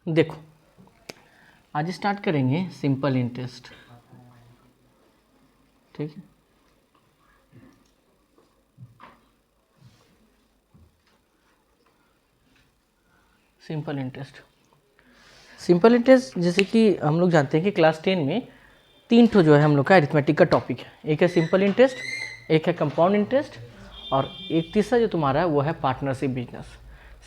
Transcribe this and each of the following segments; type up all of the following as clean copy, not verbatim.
देखो आज स्टार्ट करेंगे सिंपल इंटरेस्ट। ठीक है, सिंपल इंटरेस्ट। सिंपल इंटरेस्ट जैसे कि हम लोग जानते हैं कि क्लास 10 में 3 ठो जो है हम लोग का अरिथमेटिक का टॉपिक है। एक है सिंपल इंटरेस्ट, एक है कंपाउंड इंटरेस्ट और एक तीसरा जो तुम्हारा है वो है पार्टनरशिप बिजनेस।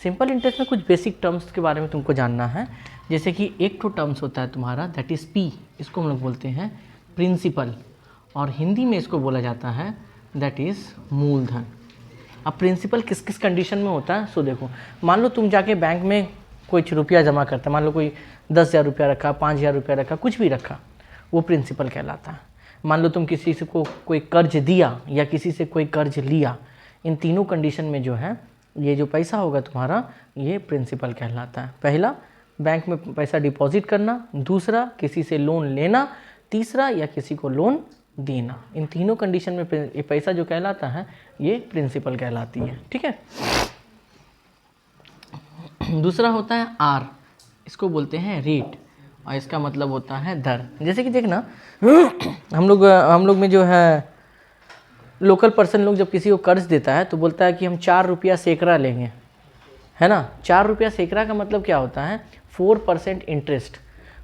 सिंपल इंटरेस्ट में कुछ बेसिक टर्म्स के बारे में तुमको जानना है। जैसे कि एक ठो टर्म्स होता है तुम्हारा दैट इज़ पी, इसको हम लोग बोलते हैं प्रिंसिपल और हिंदी में इसको बोला जाता है दैट इज़ मूलधन। अब प्रिंसिपल किस किस कंडीशन में होता है सो देखो, मान लो तुम जाके बैंक में कुछ रुपया जमा करता है, मान लो कोई 10,000 रुपया रखा, 5,000 रुपया रखा, कुछ भी रखा, वो प्रिंसिपल कहलाता है। मान लो तुम किसी से को कोई कर्ज दिया या किसी से कोई कर्ज लिया, इन तीनों कंडीशन में जो है ये जो पैसा होगा तुम्हारा ये प्रिंसिपल कहलाता है। पहला बैंक में पैसा डिपॉजिट करना, दूसरा किसी से लोन लेना, तीसरा या किसी को लोन देना। इन तीनों कंडीशन में ये पैसा जो कहलाता है ये प्रिंसिपल कहलाती है। ठीक है, दूसरा होता है आर, इसको बोलते हैं रेट और इसका मतलब होता है दर। जैसे कि देखना हम लोग में जो है लोकल पर्सन लोग जब किसी को कर्ज देता है तो बोलता है कि हम 4 रुपया सैकड़ा लेंगे, है ना। 4 रुपया सैकड़ा का मतलब क्या होता है 4% इंटरेस्ट।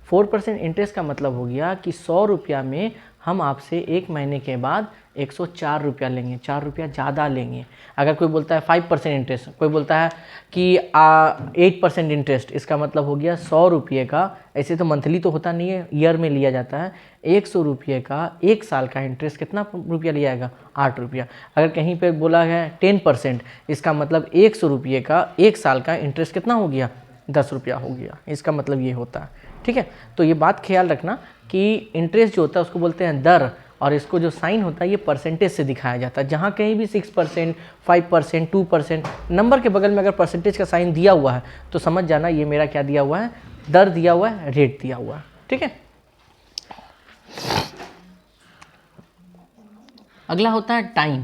4% इंटरेस्ट का मतलब हो गया कि 100 रुपया में हम आपसे 1 महीने के बाद 104 रुपया लेंगे, 4 रुपया ज़्यादा लेंगे। अगर कोई बोलता है 5% इंटरेस्ट, कोई बोलता है कि 8% इंटरेस्ट, इसका मतलब हो गया 100 रुपये का, ऐसे तो मंथली तो होता नहीं है, ईयर में लिया जाता है, 100 रुपये का 1 साल का इंटरेस्ट कितना रुपया लिया जाएगा 8 रुपया। अगर कहीं पे बोला है 10%, इसका मतलब 100 रुपये का 1 साल का इंटरेस्ट कितना हो गया 10 रुपया हो गया, इसका मतलब ये होता है। ठीक है, तो ये बात ख्याल रखना कि इंटरेस्ट जो होता है उसको बोलते हैं दर और इसको जो साइन होता है ये परसेंटेज से दिखाया जाता है। जहाँ कहीं भी 6%, 5%, 2% नंबर के बगल में अगर परसेंटेज का साइन दिया हुआ है तो समझ जाना ये मेरा क्या दिया हुआ है, दर दिया हुआ है, रेट दिया हुआ है। ठीक है, अगला होता है टाइम।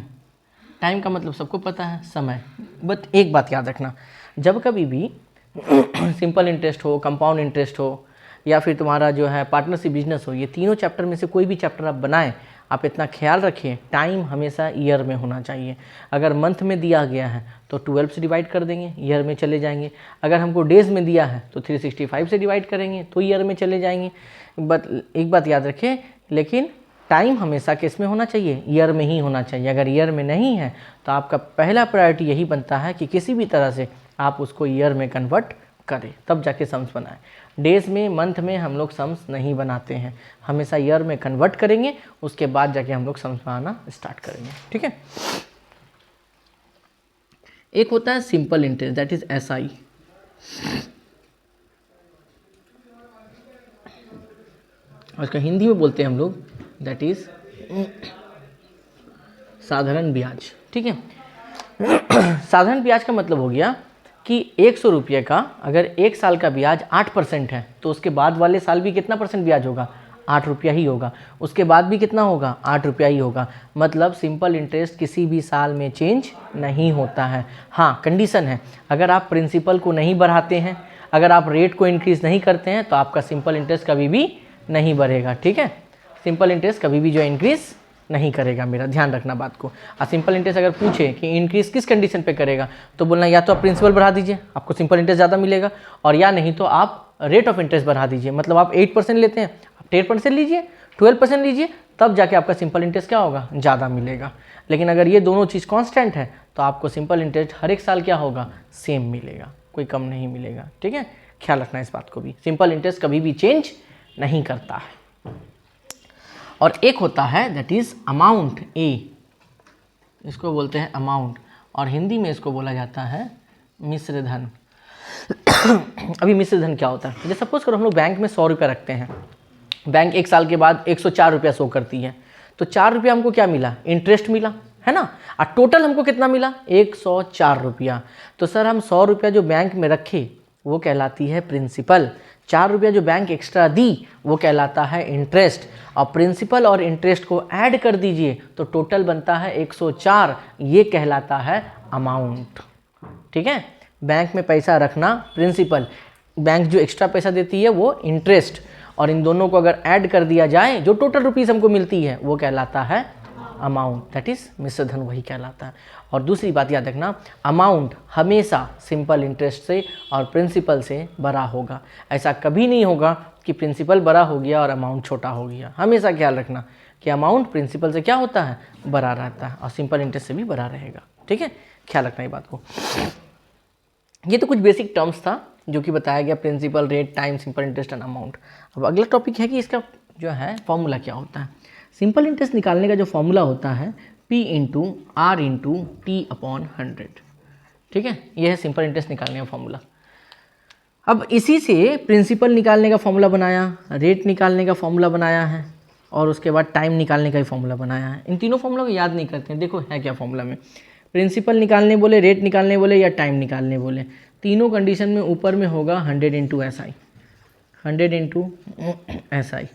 टाइम का मतलब सबको पता है समय, बट एक बात याद रखना, जब कभी भी सिंपल इंटरेस्ट हो, कंपाउंड इंटरेस्ट हो या फिर तुम्हारा जो है पार्टनरशिप बिजनेस हो, ये तीनों चैप्टर में से कोई भी चैप्टर आप बनाएं, आप इतना ख्याल रखिए टाइम हमेशा ईयर में होना चाहिए। अगर मंथ में दिया गया है तो 12 से डिवाइड कर देंगे, ईयर में चले जाएंगे। अगर हमको डेज में दिया है तो 365 से डिवाइड करेंगे तो ईयर में चले जाएंगे। बट एक बात याद रखिए, लेकिन टाइम हमेशा किस में होना चाहिए, ईयर में ही होना चाहिए। अगर ईयर में नहीं है तो आपका पहला प्रायोरिटी यही बनता है कि किसी भी तरह से आप उसको ईयर में कन्वर्ट करें, तब जाके सम्स बनाएं। डेज में, मंथ में हम लोग सम्स नहीं बनाते हैं, हमेशा ईयर में कन्वर्ट करेंगे, उसके बाद जाके हम लोग सम्स बनाना स्टार्ट करेंगे। ठीक है, एक होता है simple interest that is SI। और इसका हिंदी में बोलते हैं हम लोग दैट इज साधारण ब्याज। ठीक है, साधारण ब्याज का मतलब हो गया कि 100 रुपये का अगर 1 साल का ब्याज 8% है तो उसके बाद वाले साल भी कितना परसेंट ब्याज होगा, 8 रुपया ही होगा, उसके बाद भी कितना होगा 8 रुपया ही होगा। मतलब सिंपल इंटरेस्ट किसी भी साल में चेंज नहीं होता है। हाँ, कंडीशन है, अगर आप प्रिंसिपल को नहीं बढ़ाते हैं, अगर आप रेट को इंक्रीज़ नहीं करते हैं तो आपका सिंपल इंटरेस्ट कभी भी नहीं बढ़ेगा। ठीक है, सिंपल इंटरेस्ट कभी भी जो इंक्रीज़ नहीं करेगा, मेरा ध्यान रखना बात को। और सिंपल इंटरेस्ट अगर पूछे कि इंक्रीज किस कंडीशन पे करेगा तो बोलना या तो आप प्रिंसिपल बढ़ा दीजिए, आपको सिंपल इंटरेस्ट ज़्यादा मिलेगा, और या नहीं तो आप रेट ऑफ इंटरेस्ट बढ़ा दीजिए। मतलब आप 8% लेते हैं, आप 10% लीजिए, 12% लीजिए, तब जाके आपका सिंपल इंटरेस्ट क्या होगा, ज़्यादा मिलेगा। लेकिन अगर ये दोनों चीज़ कॉन्स्टेंट है तो आपको सिंपल इंटरेस्ट हर एक साल क्या होगा, सेम मिलेगा, कोई कम नहीं मिलेगा। ठीक है, ख्याल रखना इस बात को भी, सिंपल इंटरेस्ट कभी भी चेंज नहीं करता है। और एक होता है दैट इज अमाउंट, ए, इसको बोलते हैं अमाउंट और हिंदी में इसको बोला जाता है मिश्र धन। अभी मिश्र धन क्या होता है, जैसे सपोज करो हम लोग बैंक में 100 रुपया रखते हैं, बैंक 1 साल के बाद 104 रुपया शो करती है, तो 4 रुपया हमको क्या मिला, इंटरेस्ट मिला, है ना। और टोटल हमको कितना मिला 104 रुपया। तो सर हम 100 रुपया जो बैंक में रखे वो कहलाती है प्रिंसिपल, 4 रुपया जो बैंक एक्स्ट्रा दी वो कहलाता है इंटरेस्ट, और प्रिंसिपल और इंटरेस्ट को ऐड कर दीजिए तो टोटल बनता है 104, ये कहलाता है अमाउंट। ठीक है, बैंक में पैसा रखना प्रिंसिपल, बैंक जो एक्स्ट्रा पैसा देती है वो इंटरेस्ट, और इन दोनों को अगर ऐड कर दिया जाए जो टोटल रुपीस हमको मिलती है वो कहलाता है अमाउंट, दैट इज मिश्र धन वही कहलाता है। और दूसरी बात याद रखना, अमाउंट हमेशा सिंपल इंटरेस्ट से और प्रिंसिपल से बड़ा होगा। ऐसा कभी नहीं होगा कि प्रिंसिपल बड़ा हो गया और अमाउंट छोटा हो गया। हमेशा ख्याल रखना कि अमाउंट प्रिंसिपल से क्या होता है, बड़ा रहता है, और सिंपल इंटरेस्ट से भी बड़ा रहेगा। ठीक है, ख्याल रखना ये बात को। ये तो कुछ बेसिक टर्म्स था जो कि बताया गया, principal, rate, time, simple interest and amount. अब अगला टॉपिक है कि इसका जो है फॉर्मूला क्या होता है। सिंपल इंटरेस्ट निकालने का जो फॉर्मूला होता है P into R into T upon 100। ठीक है, यह है सिंपल इंटरेस्ट निकालने का फॉर्मूला। अब इसी से प्रिंसिपल निकालने का फॉर्मूला बनाया, रेट निकालने का फॉर्मूला बनाया है, और उसके बाद टाइम निकालने का ही फॉर्मूला बनाया है। इन तीनों फॉर्मूला को याद नहीं करते हैं। देखो है क्या फॉर्मूला में, प्रिंसिपल निकालने बोले, रेट निकालने बोले या टाइम निकालने बोले, तीनों कंडीशन में ऊपर में होगा 100 into SI, 100 into SI,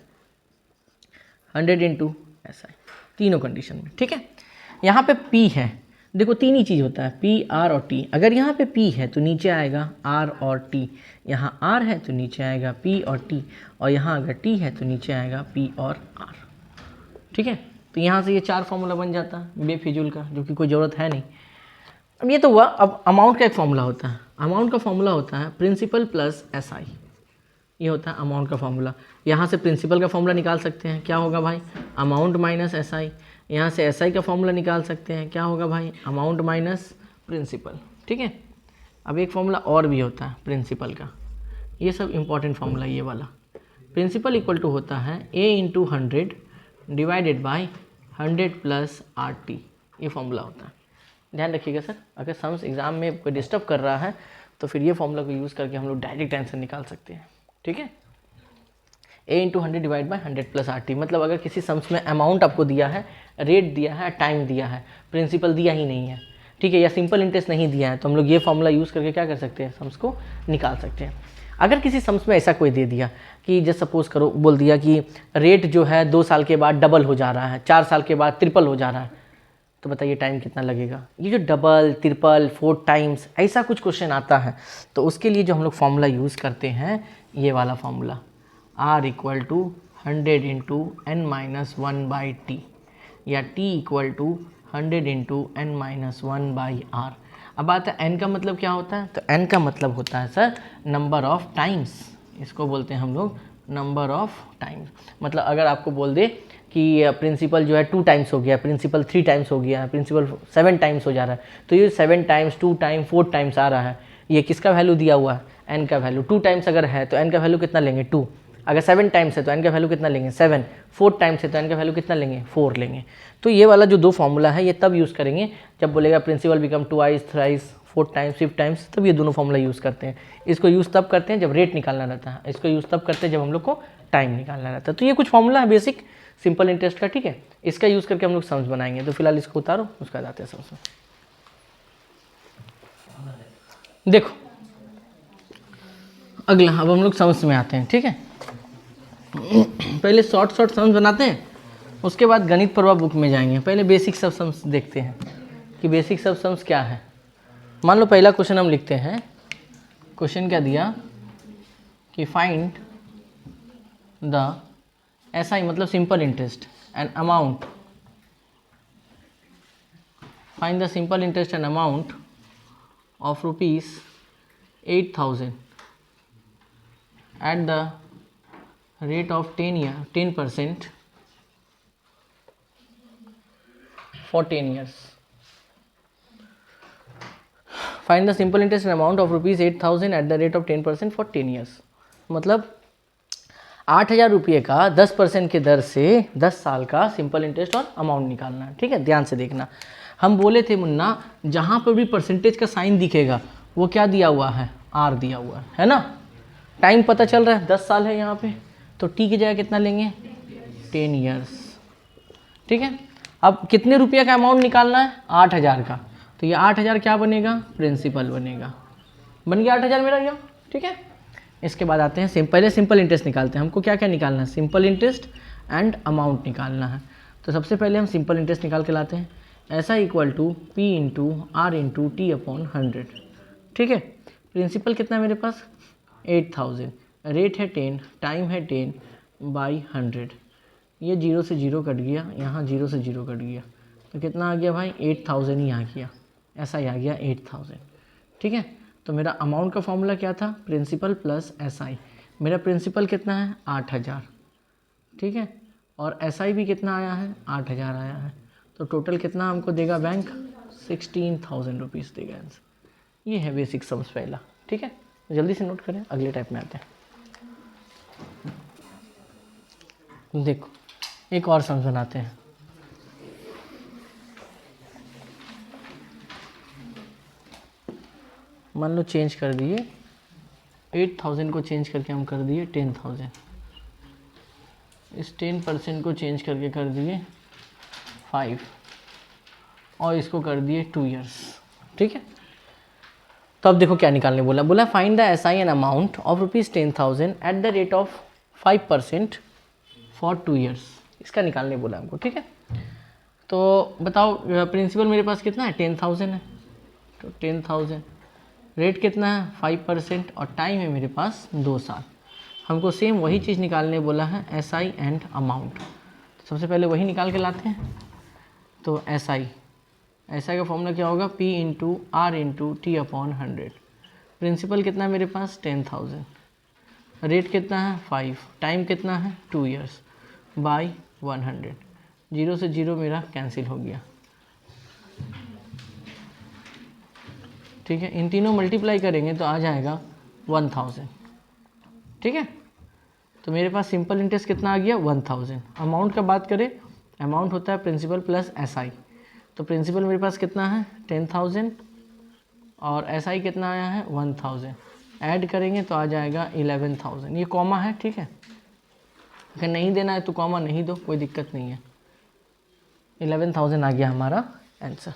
100 into SI, तीनों कंडीशन में। ठीक है, यहाँ पे P है, देखो तीन ही चीज़ होता है, P, R और T। अगर यहाँ पे P है तो नीचे आएगा R और T, यहाँ R है तो नीचे आएगा P और T, और यहाँ अगर T है तो नीचे आएगा P और R। ठीक है, तो यहाँ से ये चार फॉर्मूला बन जाता है बेफिजूल का, जो कि कोई ज़रूरत है नहीं। अब ये तो हुआ। अब अमाउंट का एक फॉर्मूला होता है, अमाउंट का फॉर्मूला होता है प्रिंसिपल प्लस SI, ये होता है अमाउंट का फॉर्मूला। यहाँ से प्रिंसिपल का फॉर्मूला निकाल सकते हैं, क्या होगा भाई, अमाउंट माइनस SI। यहाँ से SI का फॉर्मूला निकाल सकते हैं, क्या होगा भाई, अमाउंट माइनस प्रिंसिपल। ठीक है, अब एक फॉर्मूला और भी होता है प्रिंसिपल का, ये सब इंपॉर्टेंट फॉर्मूला ये वाला। प्रिंसिपल इक्वल टू होता है A into 100 divided by 100 plus RT, ये फॉर्मूला होता है। ध्यान रखिएगा सर, अगर सम्स एग्जाम में कोई डिस्टर्ब कर रहा है तो फिर ये फॉर्मूला को यूज़ करके हम लोग डायरेक्ट आंसर निकाल सकते हैं। ठीक है, A into 100 divide by 100 plus RT, मतलब अगर किसी सम्स में अमाउंट आपको दिया है, रेट दिया है, टाइम दिया है, प्रिंसिपल दिया ही नहीं है, ठीक है, या सिंपल इंटरेस्ट नहीं दिया है, तो हम लोग ये फॉर्मूला यूज़ करके क्या कर सकते हैं, सम्स को निकाल सकते हैं। अगर किसी सम्स में ऐसा कोई दे दिया कि जस्ट सपोज करो, बोल दिया कि रेट जो है 2 साल के बाद डबल हो जा रहा है, 4 साल के बाद ट्रिपल हो जा रहा है, तो बताइए टाइम कितना लगेगा। ये जो डबल, ट्रिपल, 4 टाइम्स ऐसा कुछ क्वेश्चन आता है, तो उसके लिए जो हम लोग फॉर्मूला यूज़ करते हैं, ये वाला formula, R equal to 100 into n minus 1 by T, या T equal to 100 into n minus 1 by R। अब बात है n का मतलब क्या होता है, तो n का मतलब होता है सर नंबर ऑफ टाइम्स, इसको बोलते हैं हम लोग नंबर ऑफ टाइम्स। मतलब अगर आपको बोल दे कि प्रिंसिपल जो है 2 टाइम्स हो गया, प्रिंसिपल 3 टाइम्स हो गया, प्रिंसिपल 7 टाइम्स हो जा रहा है, तो ये 7 टाइम्स, 2 टाइम, 4 टाइम्स आ रहा है, ये किसका वैल्यू दिया हुआ है, n का वैल्यू। 2 टाइम्स अगर है तो n का वैल्यू कितना लेंगे, 2। अगर 7 टाइम्स है तो n का वैल्यू कितना लेंगे, 7। 4 टाइम्स है तो n का वैल्यू कितना लेंगे, 4 लेंगे। तो ये वाला जो दो फॉर्मूला है ये तब यूज़ करेंगे जब बोलेगा principal become 2 thrice, 4 times, 5 times, तब ये दोनों फॉर्मूला यूज़ करते हैं। इसको यूज़ तब करते हैं जब रेट निकालना रहता है, इसको यूज़ तब करते हैं जब हम लोग को टाइम निकालना रहता है। तो ये कुछ फॉर्मूला है बेसिक सिंपल इंटरेस्ट का। ठीक है, इसका यूज़ करके हम लोग सम्स बनाएंगे। तो फिलहाल इसको उतारो, उसका जाते हैं सम्स में। देखो अगला, अब हम लोग सम्स में आते हैं। ठीक है, पहले शॉर्ट सम्स बनाते हैं, उसके बाद गणित प्रवाह बुक में जाएंगे। पहले बेसिक सब सम्स देखते हैं कि बेसिक सब सम्स क्या है। मान लो पहला क्वेश्चन हम लिखते हैं, क्वेश्चन क्या दिया कि फाइंड द SI मतलब simple interest and amount, find the simple interest and amount of ₹8,000 at the rate of 10% for 10 years. Find the simple interest and amount of ₹8,000 at the rate of 10% for 10 years. मतलब 8,000 रुपये का 10% के दर से 10 साल का simple interest और amount निकालना है। ठीक है, ध्यान से देखना। हम बोले थे मुन्ना, जहाँ पर भी परसेंटेज का साइन दिखेगा वो क्या दिया हुआ है, R दिया हुआ है ना। टाइम पता चल रहा है 10 साल है यहाँ पे, तो T की जगह कितना लेंगे, 10 ईयर्स। ठीक है, अब कितने रुपये का अमाउंट निकालना है, 8,000 का, तो ये 8,000 क्या बनेगा, प्रिंसिपल बनेगा। बन गया 8,000 मेरा ये। ठीक है, इसके बाद आते हैं पहले सिंपल इंटरेस्ट निकालते हैं। हमको क्या क्या निकालना है, सिंपल इंटरेस्ट एंड अमाउंट निकालना है। तो सबसे पहले हम सिंपल इंटरेस्ट निकाल के लाते हैं, ऐसा equal to P into R into T upon 100। ठीक है, प्रिंसिपल कितना है मेरे पास, 8000, रेट है 10, टाइम है 10 बाई 100, ये 0 से 0 कट गया, यहाँ 0 से 0 कट गया, तो कितना आ गया भाई 8000 ही आ गया, ऐसा ही आ गया 8000। ठीक है, तो मेरा अमाउंट का फॉर्मूला क्या था, प्रिंसिपल प्लस SI। मेरा प्रिंसिपल कितना है 8000, ठीक है, और SI भी कितना आया है 8000 आया है, तो टोटल कितना हमको देगा बैंक 16,000 रुपीज़ देगा आंसर। ये है बेसिक सम्स पहला। ठीक है, जल्दी से नोट करें, अगले टाइप में आते हैं। देखो एक और सम्स बनाते हैं। मान लो चेंज कर दिए 8000 को चेंज करके हम कर दिए 10,000, इस 10% को चेंज करके कर दिए 5 और इसको कर दिए 2 ईयर्स। ठीक है, तो अब देखो क्या निकालने बोला, बोला find the SI an amount of ₹10,000 at the rate of 5% for 2 years. इसका निकालने बोला हमको। ठीक है, तो बताओ प्रिंसिपल मेरे पास कितना है 10,000 है, तो 10,000, रेट कितना है 5% और टाइम है मेरे पास 2 साल। हमको सेम वही चीज़ निकालने बोला है SI एंड अमाउंट। तो सबसे पहले वही निकाल के लाते हैं। तो SI का फॉर्मूला क्या होगा, P into R into T/100। Principal कितना है मेरे पास 10,000, रेट कितना है 5, टाइम कितना है 2 ईयर्स बाई 100। 0 से 0 मेरा कैंसिल हो गया। ठीक है, इन तीनों मल्टीप्लाई करेंगे तो आ जाएगा 1000। ठीक है, तो मेरे पास सिंपल इंटरेस्ट कितना आ गया 1000। अमाउंट का बात करें, अमाउंट होता है प्रिंसिपल प्लस SI। तो प्रिंसिपल मेरे पास कितना है 10,000 और SI कितना आया है 1000, ऐड करेंगे तो आ जाएगा 11,000। ये कॉमा है, ठीक है, अगर नहीं देना है तो कॉमा नहीं दो, कोई दिक्कत नहीं है। 11,000 आ गया हमारा आंसर।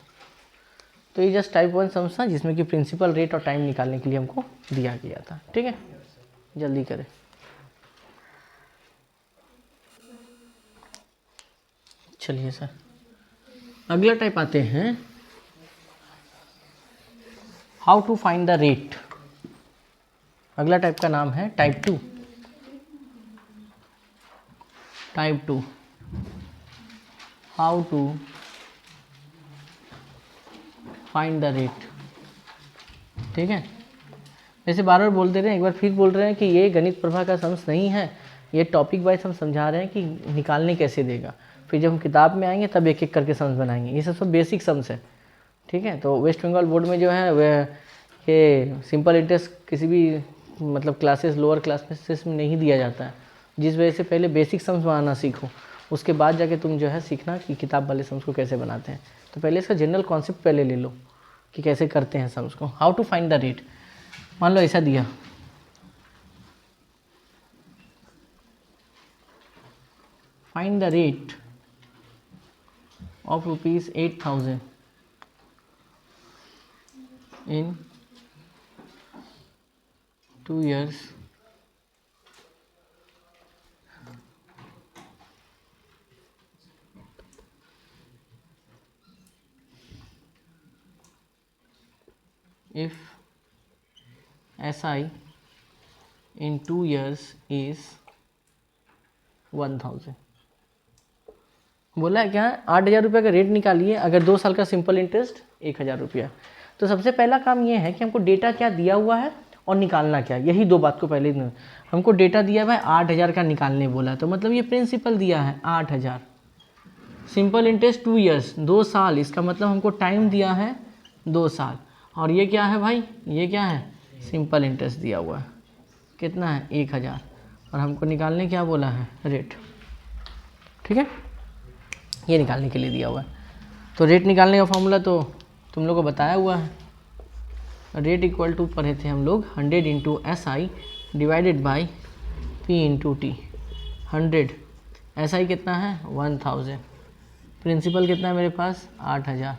तो ये जस्ट टाइप 1 सम्स था जिसमें कि प्रिंसिपल, रेट और टाइम निकालने के लिए हमको दिया गया था। ठीक है, जल्दी करें। चलिए सर, अगला टाइप आते हैं, how to find the rate. अगला टाइप का नाम है type 2। Type 2, how to find the rate. ठीक है, वैसे बार बार बोलते रहे, एक बार फिर बोल रहे हैं कि ये गणित प्रभा का सम्स नहीं है, ये टॉपिक वाइज हम समझा रहे हैं कि निकालने कैसे देगा। फिर जब हम किताब में आएंगे तब एक एक करके सम्स बनाएंगे। ये सब बेसिक सम्स है। ठीक है, तो वेस्ट बंगाल बोर्ड में जो है वह ये सिंपल इंटरेस्ट किसी भी मतलब क्लासेस, लोअर क्लासेस में नहीं दिया जाता है, जिस वजह से पहले बेसिक सम्स बनाना सीखो, उसके बाद जाके तुम जो है सीखना कि किताब वाले सम्स को कैसे बनाते हैं। तो पहले इसका जनरल कॉन्सेप्ट पहले ले लो कि कैसे करते हैं सम्स को। How to find the rate, मान लो ऐसा दिया, find the rate of ₹8,000 in 2 years if SI in 2 years is 1,000। बोला है क्या, 8,000 रुपये का रेट निकालिए अगर 2 साल का सिंपल इंटरेस्ट 1,000 रुपया। तो सबसे पहला काम ये है कि हमको डेटा क्या दिया हुआ है और निकालना क्या, यही 2 बात को पहले हमको डेटा दिया हुआ है 8,000 का निकालने बोला, तो मतलब ये प्रिंसिपल दिया है 8,000, सिंपल इंटरेस्ट 2 ईयर्स 2 साल, इसका मतलब हमको टाइम दिया है 2 साल, और ये क्या है भाई, ये क्या है सिंपल इंटरेस्ट दिया हुआ है, कितना है 1,000, और हमको निकालने क्या बोला है रेट। ठीक है, ये निकालने के लिए दिया हुआ है। तो रेट निकालने का फॉर्मूला तो तुम लोग को बताया हुआ है, रेट इक्वल टू पढ़े थे हम लोग 100 into SI divided by P into T। 100 SI कितना है 1000, प्रिंसिपल कितना है मेरे पास 8,000,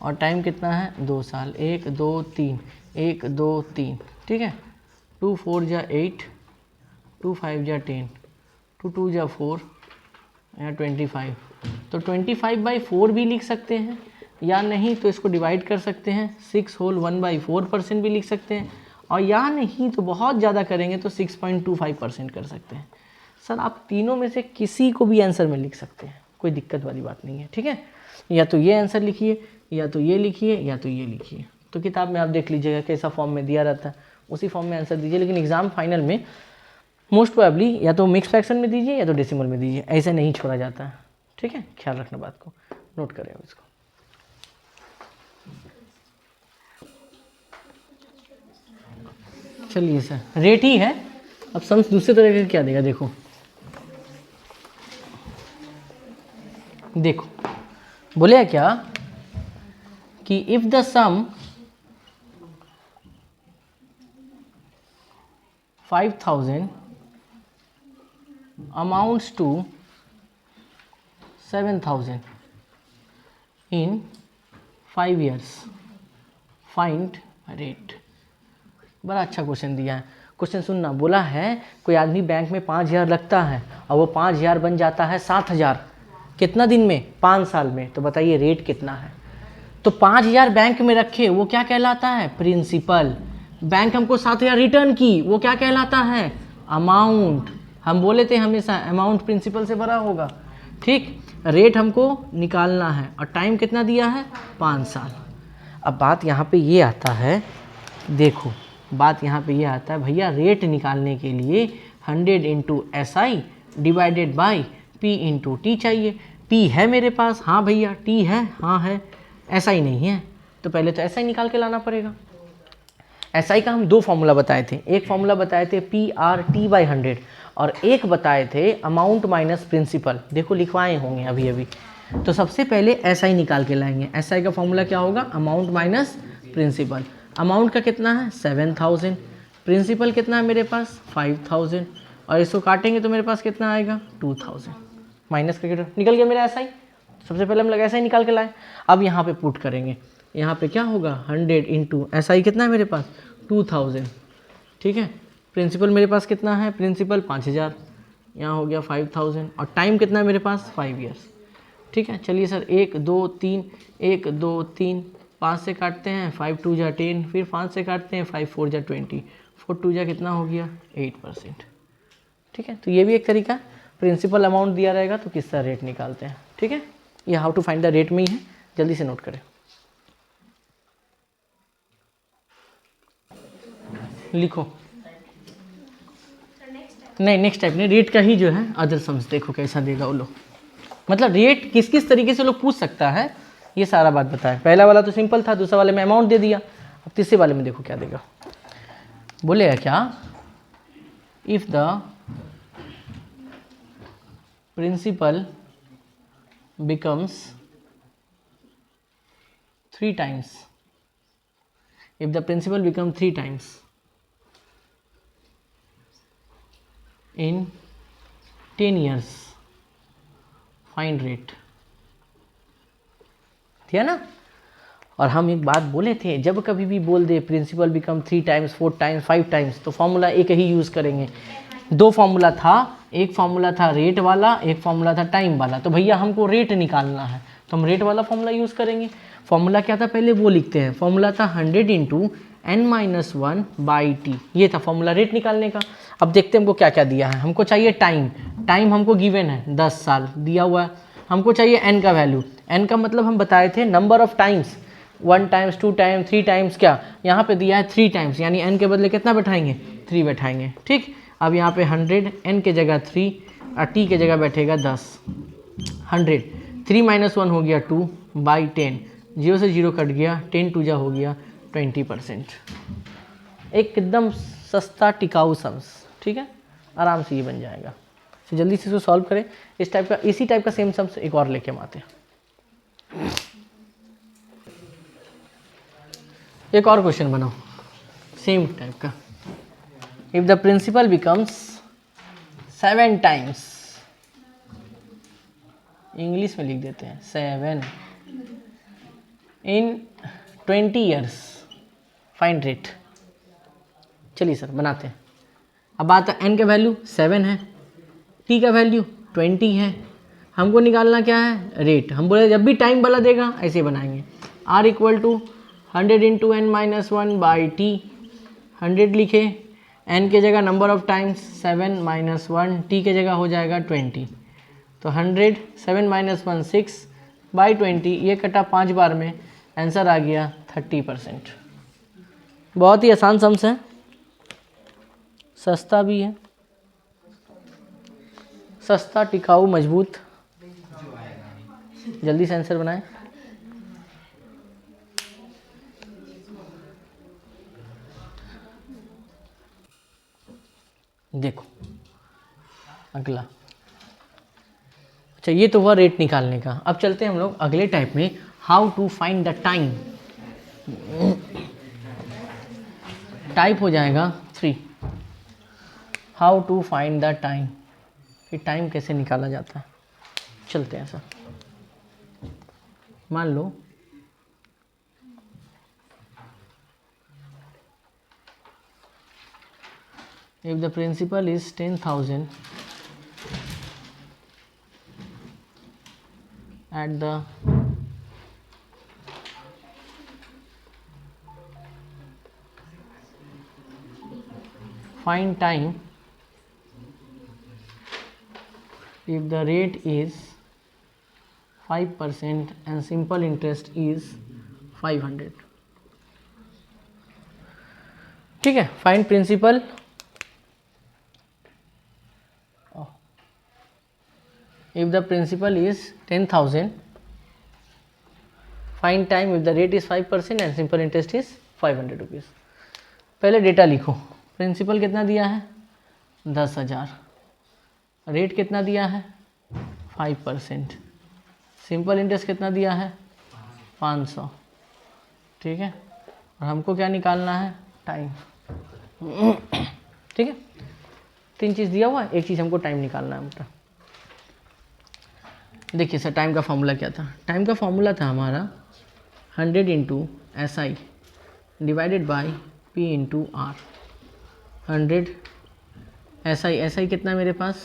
और टाइम कितना है 2 साल, 1 2 3 1 2 3। ठीक है, 2 4 जा 8, 2 5 जा 10, 2 2 जा 4, या 25। तो 25/4 भी लिख सकते हैं, या नहीं तो इसको डिवाइड कर सकते हैं, 6 होल 1/4% भी लिख सकते हैं, और यहाँ नहीं तो बहुत ज़्यादा करेंगे तो 6.25% कर सकते हैं। सर आप तीनों में से किसी को भी आंसर में लिख सकते हैं, कोई दिक्कत वाली बात नहीं है, ठीक है। या तो ये आंसर लिखिए, या तो ये लिखिए, या तो ये लिखिए। तो किताब में आप देख लीजिएगा कैसा फॉर्म में दिया रहता है, उसी फॉर्म में आंसर दीजिए। लेकिन एग्जाम फाइनल में मोस्ट प्रोबेबली या तो मिक्स फ्रैक्शन में दीजिए या तो डेसिमल में दीजिए, ऐसे नहीं छोड़ा जाता है, ठीक है। ख्याल रखना बात को, नोट करें अब इसको। चलिए सर, रेट ही है। अब सम्स दूसरे तरह का क्या देगा, देखो देखो बोले क्या कि if the sum 5,000 amounts to 7,000 in 5 years, find rate। बड़ा अच्छा क्वेश्चन दिया है। क्वेश्चन सुनना, बोला है कोई आदमी बैंक में 5,000 लगता है और वो 5,000 बन जाता है 7,000, कितना दिन में, 5 साल में। तो बताइए रेट कितना है। तो 5,000 बैंक में रखे, वो क्या कहलाता है, प्रिंसिपल। बैंक हमको 7,000 रिटर्न की, वो क्या कहलाता है, अमाउंट। हम बोले थे हमेशा अमाउंट प्रिंसिपल से बड़ा होगा, ठीक। रेट हमको निकालना है और टाइम कितना दिया है, 5 साल। अब बात यहाँ पे ये आता है, देखो बात यहाँ पे ये आता है, भैया रेट निकालने के लिए 100 into SI divided by P into T चाहिए। P है मेरे पास, हाँ भैया, T है, हाँ है, SI नहीं है। तो पहले तो SI निकाल के लाना पड़ेगा। SI का हम 2 फॉर्मूला बताए थे, एक फॉर्मूला बताए थे PRT/100 और एक बताए थे अमाउंट माइनस प्रिंसिपल। देखो लिखवाए होंगे अभी अभी। तो सबसे पहले SI निकाल के लाएंगे। SI का फॉर्मूला क्या होगा, अमाउंट माइनस प्रिंसिपल। अमाउंट का कितना है 7,000, प्रिंसिपल कितना है मेरे पास 5,000, और इसको काटेंगे तो मेरे पास कितना आएगा 2,000। माइनस करके निकल गया मेरा SI। सबसे पहले हम लोग SI निकाल के लाए। अब यहाँ पे पुट करेंगे, यहाँ पे क्या होगा 100 इंटू SI कितना है मेरे पास 2,000, ठीक है। प्रिंसिपल मेरे पास कितना है, प्रिंसिपल 5,000, यहाँ हो गया 5,000, और टाइम कितना है मेरे पास 5 ईयर्स, ठीक है। चलिए सर 1 2 3, 1 2 3, 5 से काटते हैं, 5 2 जा 10, फिर 5 से काटते हैं, 5 4 जा 20, 4 2 जा कितना हो गया 8%, ठीक है। तो ये भी एक तरीका, प्रिंसिपल अमाउंट दिया रहेगा तो किस तरह रेट निकालते हैं, ठीक है। ये how to find the rate में ही है, जल्दी से नोट करें। लिखो, नहीं नेक्स्ट टाइप नहीं, रेट का ही जो है अदर सम्स देखो कैसा देगा वो लोग। मतलब रेट किस किस तरीके से लोग पूछ सकता है, ये सारा बात बताया। पहला वाला तो सिंपल था, दूसरा वाले में अमाउंट दे दिया। अब तीसरे वाले में देखो क्या देगा, बोलेगा क्या, if the principal becomes 3 times, if the principal becomes 3 times in 10 years, find rate। ठीक है ना। और हम एक बात बोले थे, जब कभी भी बोल दे principal become 3 times 4 times 5 times तो फॉर्मूला एक ही यूज़ करेंगे। 2 फॉर्मूला था, एक फॉर्मूला था रेट वाला, एक फॉर्मूला था टाइम वाला। तो भैया हमको रेट निकालना है तो हम रेट वाला फॉर्मूला यूज़ करेंगे। फॉर्मूला क्या था पहले वो लिखते हैं, फॉर्मूला था 100 इंटू n-1/t, ये था फॉर्मूला रेट निकालने का। अब देखते हैं हमको क्या क्या दिया है। हमको चाहिए टाइम, टाइम हमको गिवन है 10 साल दिया हुआ है। हमको चाहिए n का वैल्यू, n का मतलब हम बताए थे number of times, 1 times 2 times 3 times, क्या यहाँ पे दिया है 3 टाइम्स, यानी n के बदले कितना बैठाएंगे 3 बैठाएंगे, ठीक। अब यहाँ पे 100, n के जगह 3 और t के जगह बैठेगा 10। 100 3 - 1 हो गया 2/10, 0 से 0 कट गया, 10 2 जा हो गया 20%। एकदम सस्ता टिकाऊ सम्स, ठीक है, आराम से ये बन जाएगा। तो जल्दी से इसको सॉल्व करें। इस टाइप का, इसी टाइप का सेम सम्स एक और लेके हम आते हैं। एक और क्वेश्चन बनाओ सेम टाइप का। If the principal becomes 7 times, English में लिख देते हैं 7 इन 20 ईयर्स, फाइंड रेट। चलिए सर बनाते हैं। अब बात है n का वैल्यू 7 है, t का वैल्यू 20 है, हमको निकालना क्या है रेट। हम बोले जब भी टाइम वाला देगा ऐसे बनाएंगे, r = 100 इंटू n - 1/t 100 लिखे, n के जगह number of times 7 minus 1, t के जगह हो जाएगा 20, तो 100 7 माइनस 1 6 बाई 20, ये कटा 5 बार में, आंसर आ गया 30%। बहुत ही आसान सम्स है, सस्ता भी है, सस्ता टिकाऊ मजबूत। जल्दी से आंसर बनाएं। देखो अगला, अच्छा ये तो हुआ रेट निकालने का। अब चलते हैं हम लोग अगले टाइप में, how to find the time. Type हो जाएगा 3, how to find the time, कि टाइम कैसे निकाला जाता है। चलते हैं सर, मान लो if the principal is 10,000 at the find time if the rate is 5% and simple interest is 500। ठीक है, find principal if the principal is 10,000, find time if the rate is 5% and simple interest is 500 rupees। पहले data लिखो, principal कितना दिया है 10,000, rate कितना दिया है 5%, सिंपल इंटरेस्ट कितना दिया है 500, ठीक है, और हमको क्या निकालना है टाइम। ठीक है, 3 चीज़ दिया हुआ है, एक चीज़ हमको टाइम निकालना है बेटा। देखिए सर, टाइम का फॉर्मूला क्या था, टाइम का फॉर्मूला था हमारा 100 into SI divided by P into R। 100 SI कितना है मेरे पास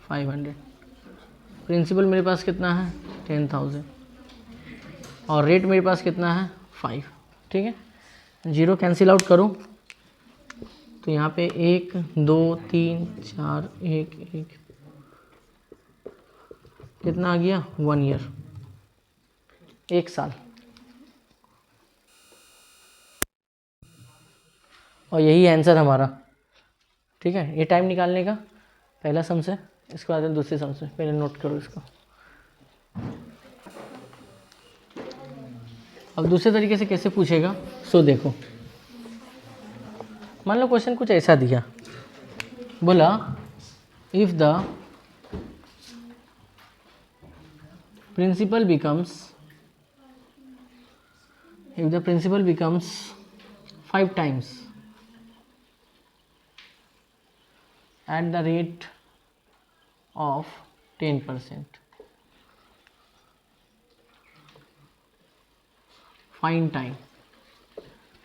500, प्रिंसिपल मेरे पास कितना है 10,000, और रेट मेरे पास कितना है 5। ठीक है, जीरो कैंसिल आउट करो, तो यहाँ पे 1 2 3 4 1 1 कितना आ गया 1 ईयर, 1 साल। और यही आंसर हमारा। ठीक है, ये टाइम निकालने का पहला सम से, इसके बाद दूसरे सम से, पहले नोट करो इसको। अब दूसरे तरीके से कैसे पूछेगा, सो देखो, मान लो क्वेश्चन कुछ ऐसा दिया, बोला if the principal becomes 5 times at the rate of 10%, find time.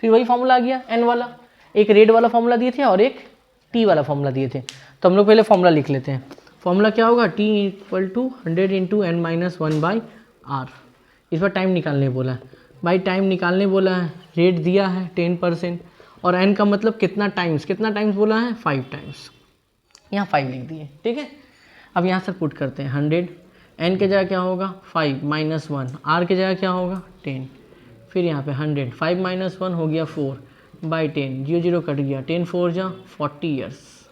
फिर वही फॉर्मूला आ गया n वाला, एक रेट वाला फॉर्मूला दिए थे और एक t वाला फॉर्मूला दिए थे, तो हम लोग पहले फॉर्मूला लिख लेते हैं। फॉर्मूला क्या होगा, t equal to 100 into n minus 1 by R. इस पर टाइम निकालने बोला है, भाई टाइम निकालने बोला है, रेट दिया है 10% और n का मतलब कितना टाइम्स बोला है 5 टाइम्स, यहाँ 5 लिख दिए। ठीक है, अब यहाँ से पुट करते हैं 100, n के जगह क्या होगा 5 माइनस 1, r के जगह क्या होगा 10, फिर यहाँ पे 100 5 माइनस 1 हो गया 4 बाई 10, 0 0 कट गया, 10 4 जा 40 ईयर्स।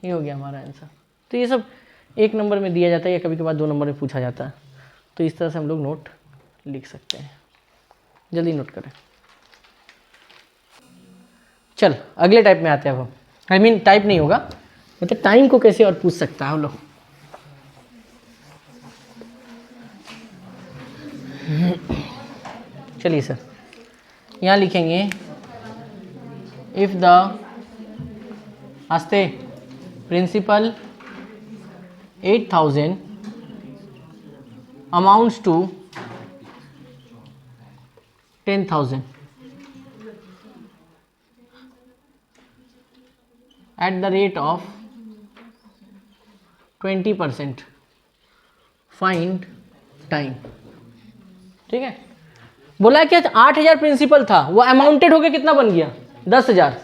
ये हो गया हमारा आंसर। तो ये सब 1 नंबर में दिया जाता है या कभी कभार 2 नंबर में पूछा जाता है, तो इस तरह से हम लोग नोट लिख सकते हैं। जल्दी नोट करें। चल अगले टाइप में आते हैं अब हम। टाइप नहीं होगा, मतलब टाइम को कैसे और पूछ सकता है हम लोग। चलिए सर, यहाँ लिखेंगे इफ द आस्ते principal 8,000 amounts to 10,000 at the rate of 20%, find time। ठीक है, बोला कि 8,000 प्रिंसिपल था, वो अमाउंटेड होकर कितना बन गया 10,000।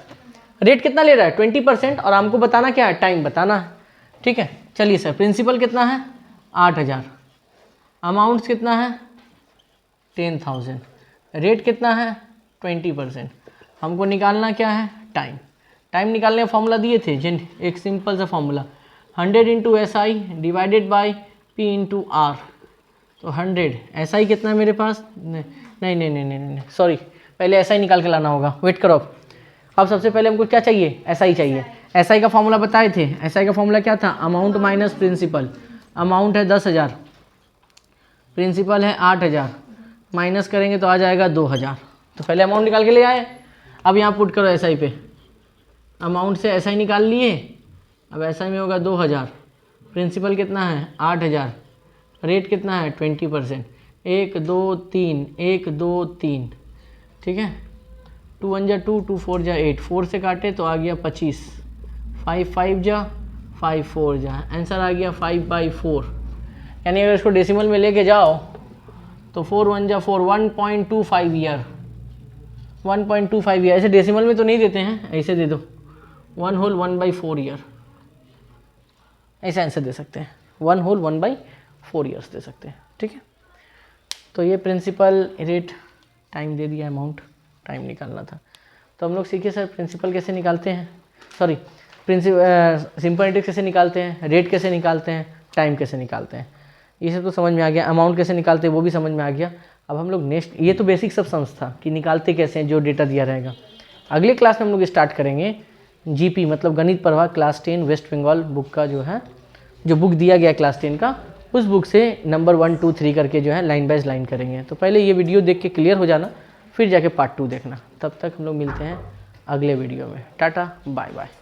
रेट कितना ले रहा है? 20%। और हमको बताना क्या है? टाइम बताना है। ठीक है, चलिए सर, प्रिंसिपल कितना है? 8,000। अमाउंट्स कितना है? 10,000। रेट कितना है? 20%। हमको निकालना क्या है? टाइम। टाइम निकालने का फॉर्मूला दिए थे जिन, एक सिंपल सा formula, 100 into SI divided by P into R। तो 100 SI कितना है मेरे पास? नहीं, सॉरी, पहले SI निकाल के लाना होगा। वेट करो। अब सबसे पहले हमको क्या चाहिए? SI चाहिए। SI का फॉर्मूला बताए थे। SI का फॉर्मूला क्या था? Amount minus principal. अमाउंट है 10,000, प्रिंसिपल है 8,000, माइनस करेंगे तो आ जाएगा 2,000। तो पहले अमाउंट निकाल के ले आए। अब यहाँ पुट करो SI पे, अमाउंट से SI निकाल लिए। अब SI में होगा 2,000, प्रिंसिपल कितना है? 8,000, रेट कितना है? 20%। 1 2 3, 1 2 3, ठीक है। 2 1 जा 2, 2 4 जा 8, 4 से काटे तो आ गया 25, 5 5 जा 5 4 जा, आंसर आ गया 5/4। यानी अगर इसको डेसिमल में लेके जाओ तो 4 1 जा 4, 1.25 ईयर, 1.25 ईयर। ऐसे डेसिमल में तो नहीं देते हैं, ऐसे दे दो 1 होल 1/4 ईयर, ऐसे आंसर दे सकते हैं। 1 होल 1/4 ईयर्स दे सकते हैं। ठीक है, तो ये प्रिंसिपल, रेट, टाइम दे दिया, अमाउंट, टाइम निकालना था। तो हम लोग सीखे सर प्रिंसिपल कैसे निकालते हैं, सॉरी सिंपल इंटरेस्ट कैसे निकालते हैं, रेट कैसे निकालते हैं, टाइम कैसे निकालते हैं, ये सब तो समझ में आ गया। अमाउंट कैसे निकालते हैं वो भी समझ में आ गया। अब हम लोग नेक्स्ट, ये तो बेसिक सब सम्स था कि निकालते कैसे हैं, जो डेटा दिया रहेगा। अगले क्लास में हम लोग स्टार्ट करेंगे GP मतलब गणित प्रवाह क्लास 10 वेस्ट बंगाल बुक का, जो है जो बुक दिया गया क्लास 10 का, उस बुक से नंबर 1 2 3 करके जो है लाइन बाय लाइन करेंगे। तो पहले ये वीडियो देख के क्लियर हो जाना, फिर जाके पार्ट 2 देखना। तब तक हम लोग मिलते हैं अगले वीडियो में। Tata, bye bye.